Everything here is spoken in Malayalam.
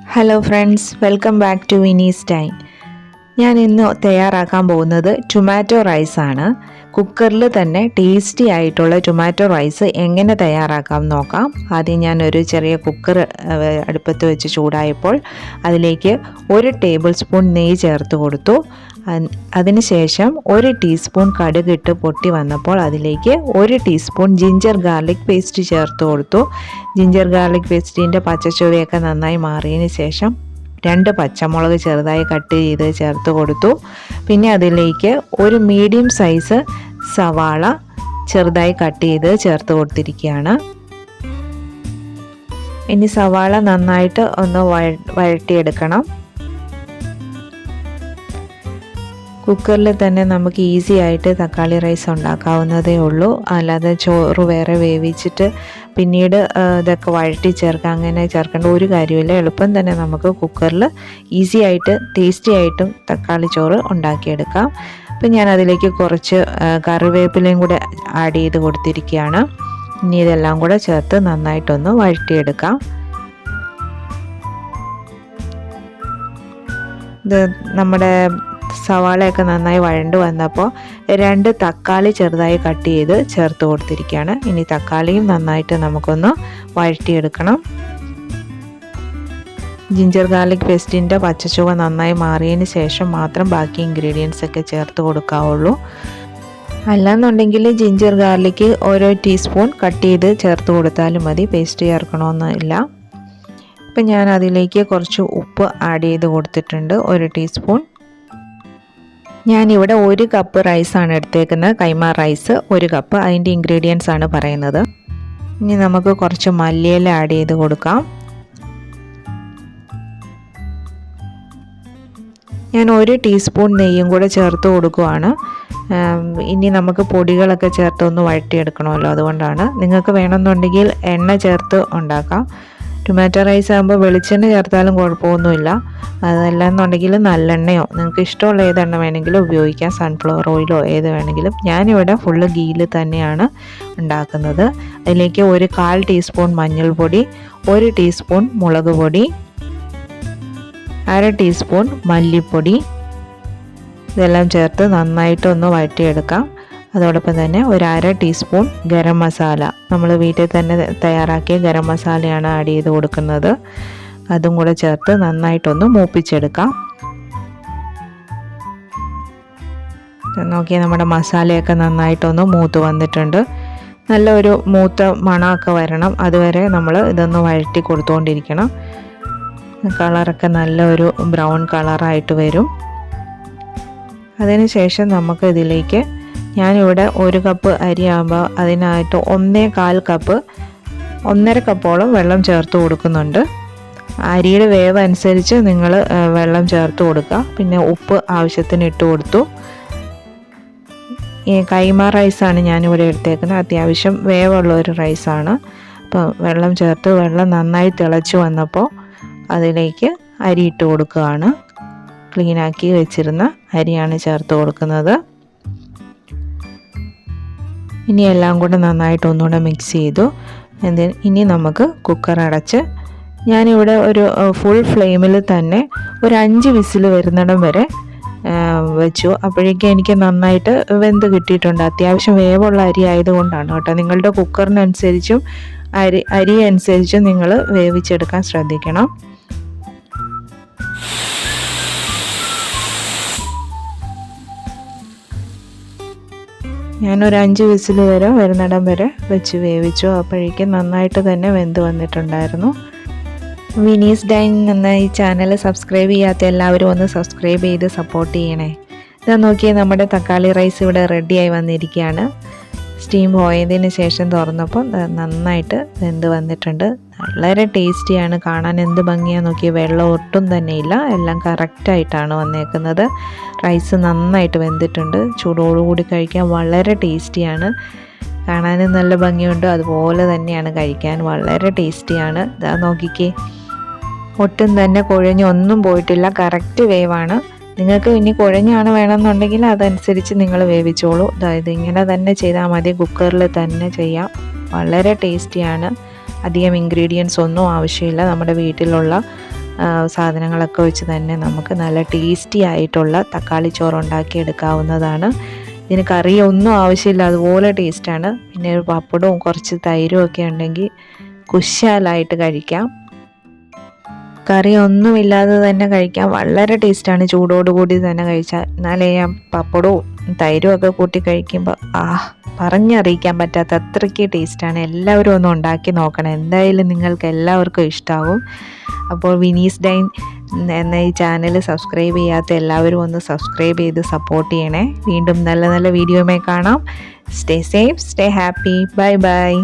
Hello friends, welcome back to Vinisdine. ഞാൻ ഇന്ന് തയ്യാറാക്കാൻ പോകുന്നത് ടൊമാറ്റോ റൈസ് ആണ്. കുക്കറിൽ തന്നെ ടേസ്റ്റി ആയിട്ടുള്ള ടൊമാറ്റോ റൈസ് എങ്ങനെ തയ്യാറാക്കാം നോക്കാം. ആദ്യം ഞാൻ ഒരു ചെറിയ കുക്കർ അടുപ്പത്ത് വെച്ച് ചൂടായപ്പോൾ അതിലേക്ക് 1 ടേബിൾ സ്പൂൺ നെയ്യ് ചേർത്ത് കൊടുത്തു. അതിനുശേഷം 1 ടീസ്പൂൺ കടുകിട്ട് പൊട്ടി വന്നപ്പോൾ അതിലേക്ക് 1 ടീസ്പൂൺ ജിഞ്ചർ ഗാർലിക് പേസ്റ്റ് ചേർത്ത് കൊടുത്തു. ജിഞ്ചർ ഗാർലിക് പേസ്റ്റിൻ്റെ പച്ചച്ചുവയൊക്കെ നന്നായി മാറിയതിന് ശേഷം 2 പച്ചമുളക് ചെറുതായി കട്ട് ചെയ്ത് ചേർത്ത് കൊടുത്തു. പിന്നെ അതിലേക്ക് ഒരു മീഡിയം സൈസ് സവാള ചെറുതായി കട്ട് ചെയ്ത് ചേർത്ത് കൊടുത്തിരിക്കുകയാണ്. ഇനി സവാള നന്നായിട്ട് ഒന്ന് വഴറ്റിയെടുക്കണം. കുക്കറിൽ തന്നെ നമുക്ക് ഈസി ആയിട്ട് തക്കാളി റൈസ് ഉണ്ടാക്കാവുന്നതേ ഉള്ളൂ. അല്ലാതെ ചോറ് വേറെ വേവിച്ചിട്ട് പിന്നീട് ഇതൊക്കെ വഴറ്റി ചേർക്കുക അങ്ങനെ ചേർക്കേണ്ട ഒരു കാര്യമില്ല. എളുപ്പം തന്നെ നമുക്ക് കുക്കറിൽ ഈസി ആയിട്ട് ടേസ്റ്റി ആയിട്ടും തക്കാളി ചോറ് ഉണ്ടാക്കിയെടുക്കാം. അപ്പം ഞാൻ അതിലേക്ക് കുറച്ച് കറിവേപ്പിലയും കൂടെ ആഡ് ചെയ്ത് കൊടുത്തിരിക്കുകയാണ്. ഇനി ഇതെല്ലാം കൂടെ ചേർത്ത് നന്നായിട്ടൊന്ന് വഴറ്റിയെടുക്കാം. ഇത് നമ്മുടെ സവാളയൊക്കെ നന്നായി വഴണ്ട് വന്നപ്പോൾ 2 തക്കാളി ചെറുതായി കട്ട് ചെയ്ത് ചേർത്ത് കൊടുത്തിരിക്കുകയാണ്. ഇനി തക്കാളിയും നന്നായിട്ട് നമുക്കൊന്ന് വഴറ്റിയെടുക്കണം. ജിഞ്ചർ ഗാർലിക് പേസ്റ്റിൻ്റെ പച്ചച്ചുവ നന്നായി മാറിയതിന് ശേഷം മാത്രം ബാക്കി ഇൻഗ്രീഡിയൻസ് ഒക്കെ ചേർത്ത് കൊടുക്കാവുള്ളൂ. അല്ലാന്നുണ്ടെങ്കിൽ ജിഞ്ചർ ഗാർലിക്ക് ഓരോ ടീസ്പൂൺ കട്ട് ചെയ്ത് ചേർത്ത് കൊടുത്താലും മതി, പേസ്റ്റ് ചേർക്കണമെന്നില്ല. ഇപ്പം ഞാൻ അതിലേക്ക് കുറച്ച് ഉപ്പ് ആഡ് ചെയ്ത് കൊടുത്തിട്ടുണ്ട്, 1 ടീസ്പൂൺ. ഞാനിവിടെ 1 കപ്പ് റൈസാണ് എടുത്തേക്കുന്നത്, കൈമ റൈസ് 1 കപ്പ്. അതിൻ്റെ ഇൻഗ്രീഡിയൻസ് ആണ് പറയുന്നത്. ഇനി നമുക്ക് കുറച്ച് മല്ലിയില ആഡ് ചെയ്ത് കൊടുക്കാം. ഞാൻ 1 ടീസ്പൂൺ നെയ്യും കൂടെ ചേർത്ത് കൊടുക്കുകയാണ്. ഇനി നമുക്ക് പൊടികളൊക്കെ ചേർത്ത് ഒന്ന് വഴറ്റിയെടുക്കണമല്ലോ, അതുകൊണ്ടാണ്. നിങ്ങൾക്ക് വേണമെന്നുണ്ടെങ്കിൽ എണ്ണ ചേർത്ത് ഉണ്ടാക്കാം. ടൊമാറ്റോ റൈസ് ആകുമ്പോൾ വെളിച്ചെണ്ണ ചേർത്താലും കുഴപ്പമൊന്നുമില്ല. അതല്ലെന്നുണ്ടെങ്കിൽ നല്ലെണ്ണയോ നിങ്ങൾക്ക് ഇഷ്ടമുള്ള ഏതെണ്ണ വേണമെങ്കിലും ഉപയോഗിക്കാം, സൺഫ്ലവർ ഓയിലോ ഏത് വേണമെങ്കിലും. ഞാനിവിടെ ഫുള്ള് ഗീയിൽ തന്നെയാണ് ഉണ്ടാക്കുന്നത്. അതിലേക്ക് 1/4 ടീസ്പൂൺ മഞ്ഞൾപ്പൊടി, 1 ടീസ്പൂൺ മുളക് പൊടി, 1/2 ടീസ്പൂൺ മല്ലിപ്പൊടി, ഇതെല്ലാം ചേർത്ത് നന്നായിട്ടൊന്ന് വഴറ്റിയെടുക്കാം. അതോടൊപ്പം തന്നെ 1/2 ടീസ്പൂൺ ഗരം മസാല, നമ്മൾ വീട്ടിൽ തന്നെ തയ്യാറാക്കിയ ഗരം മസാലയാണ് ആഡ് ചെയ്ത് കൊടുക്കുന്നത്. അതും കൂടെ ചേർത്ത് നന്നായിട്ടൊന്ന് മൂപ്പിച്ചെടുക്കാം. നോക്കിയാൽ നമ്മുടെ മസാലയൊക്കെ നന്നായിട്ടൊന്ന് മൂത്ത് വന്നിട്ടുണ്ട്. നല്ലൊരു മൂത്ത മണമൊക്കെ വരണം, അതുവരെ നമ്മൾ ഇതൊന്ന് വഴറ്റി കൊടുത്തുകൊണ്ടിരിക്കണം. കളറൊക്കെ നല്ലൊരു ബ്രൗൺ കളറായിട്ട് വരും. അതിനുശേഷം നമുക്ക് ഇതിലേക്ക്, ഞാനിവിടെ 1 കപ്പ് അരിയാകുമ്പോൾ അതിനായിട്ട് 1/4 കപ്പ് 1.5 കപ്പോളം വെള്ളം ചേർത്ത് കൊടുക്കുന്നുണ്ട്. അരിയുടെ വേവ് അനുസരിച്ച് നിങ്ങൾ വെള്ളം ചേർത്ത് കൊടുക്കുക. പിന്നെ ഉപ്പ് ആവശ്യത്തിന് ഇട്ട് കൊടുത്തു. ഈ കൈമ റൈസാണ് ഞാനിവിടെ എടുത്തേക്കുന്നത്, അത്യാവശ്യം വേവുള്ള ഒരു റൈസാണ്. അപ്പോൾ വെള്ളം ചേർത്ത് വെള്ളം നന്നായി തിളച്ച് വന്നപ്പോൾ അതിലേക്ക് അരി ഇട്ട് കൊടുക്കുകയാണ്. ക്ലീനാക്കി വെച്ചിരുന്ന അരിയാണ് ചേർത്ത് കൊടുക്കുന്നത്. ഇനി എല്ലാം കൂടെ നന്നായിട്ട് ഒന്നുകൂടെ മിക്സ് ചെയ്തു. ഇനി നമുക്ക് കുക്കർ അടച്ച്, ഞാനിവിടെ ഒരു ഫുൾ ഫ്ലെയിമിൽ തന്നെ ഒരു 5 വിസിൽ വരുന്നിടം വരെ വെച്ചു. അപ്പോഴേക്കും എനിക്ക് നന്നായിട്ട് വെന്ത് കിട്ടിയിട്ടുണ്ട്. അത്യാവശ്യം വേവുള്ള അരി ആയതുകൊണ്ടാണ് കേട്ടോ. നിങ്ങളുടെ കുക്കറിനനുസരിച്ചും അരി അനുസരിച്ചും നിങ്ങൾ വേവിച്ചെടുക്കാൻ ശ്രദ്ധിക്കണം. ഞാനൊരു 5 വിസിൽ വരെ വരുന്നിടം വരെ വെച്ച് വേവിച്ചു. അപ്പോഴേക്കും നന്നായിട്ട് തന്നെ വെന്ത് വന്നിട്ടുണ്ടായിരുന്നു. വിനീസ്ഡൈൻ എന്ന ഈ ചാനൽ സബ്സ്ക്രൈബ് ചെയ്യാത്ത എല്ലാവരും ഒന്ന് സബ്സ്ക്രൈബ് ചെയ്ത് സപ്പോർട്ട് ചെയ്യണേ. ഇതാ നോക്കിയാൽ നമ്മുടെ തക്കാളി റൈസ് ഇവിടെ റെഡിയായി വന്നിരിക്കുകയാണ്. സ്റ്റീം പോയതിന് ശേഷം തുറന്നപ്പോൾ നന്നായിട്ട് വെന്ത് വന്നിട്ടുണ്ട്. വളരെ ടേസ്റ്റിയാണ്, കാണാൻ എന്ത് ഭംഗിയാണെന്ന് നോക്കി. വെള്ളം ഒട്ടും തന്നെ ഇല്ല, എല്ലാം കറക്റ്റായിട്ടാണ് വന്നേക്കുന്നത്. റൈസ് നന്നായിട്ട് വെന്തിട്ടുണ്ട്. ചൂടോടുകൂടി കഴിക്കാൻ വളരെ ടേസ്റ്റിയാണ്. കാണാനും നല്ല ഭംഗിയുണ്ട്, അതുപോലെ തന്നെയാണ് കഴിക്കാൻ വളരെ ടേസ്റ്റിയാണ്. ഇതാ നോക്കിക്കേ, ഒട്ടും തന്നെ കുഴഞ്ഞൊന്നും പോയിട്ടില്ല, കറക്റ്റ് വേവാണ്. നിങ്ങൾക്ക് ഇനി കുഴഞ്ഞാണ് വേണമെന്നുണ്ടെങ്കിൽ അതനുസരിച്ച് നിങ്ങൾ വേവിച്ചോളൂ. അതായത് ഇങ്ങനെ തന്നെ ചെയ്താൽ മതി, കുക്കറിൽ തന്നെ ചെയ്യാം. വളരെ ടേസ്റ്റിയാണ്. അധികം ഇൻഗ്രീഡിയൻസ് ഒന്നും ആവശ്യമില്ല, നമ്മുടെ വീട്ടിലുള്ള സാധനങ്ങളൊക്കെ വെച്ച് തന്നെ നമുക്ക് നല്ല ടേസ്റ്റി ആയിട്ടുള്ള തക്കാളി ചോറ് ഉണ്ടാക്കിയെടുക്കാവുന്നതാണ്. ഇതിന് കറിയൊന്നും ആവശ്യമില്ല, അതുപോലെ ടേസ്റ്റാണ്. പിന്നെ ഒരു പപ്പടവും കുറച്ച് തൈരും ഒക്കെ ഉണ്ടെങ്കിൽ കുശാലായിട്ട് കഴിക്കാം. കറി ഒന്നുമില്ലാതെ തന്നെ കഴിക്കാം, വളരെ ടേസ്റ്റാണ് ചൂടോടുകൂടി തന്നെ കഴിച്ചാൽ. എന്നാലേ ഞാൻ പപ്പടവും തൈരും ഒക്കെ കൂട്ടി കഴിക്കുമ്പോൾ പറഞ്ഞറിയിക്കാൻ പറ്റാത്ത അത്രയ്ക്ക് ടേസ്റ്റാണ്. എല്ലാവരും ഒന്ന് ഉണ്ടാക്കി നോക്കണം, എന്തായാലും നിങ്ങൾക്ക് എല്ലാവർക്കും ഇഷ്ടമാവും. അപ്പോൾ വിനീസ്ഡൈൻ എന്ന ഈ ചാനൽ സബ്സ്ക്രൈബ് ചെയ്യാത്ത എല്ലാവരും ഒന്ന് സബ്സ്ക്രൈബ് ചെയ്ത് സപ്പോർട്ട് ചെയ്യണേ. വീണ്ടും നല്ല നല്ല വീഡിയോയുമായി കാണാം. Stay safe, stay happy, bye bye.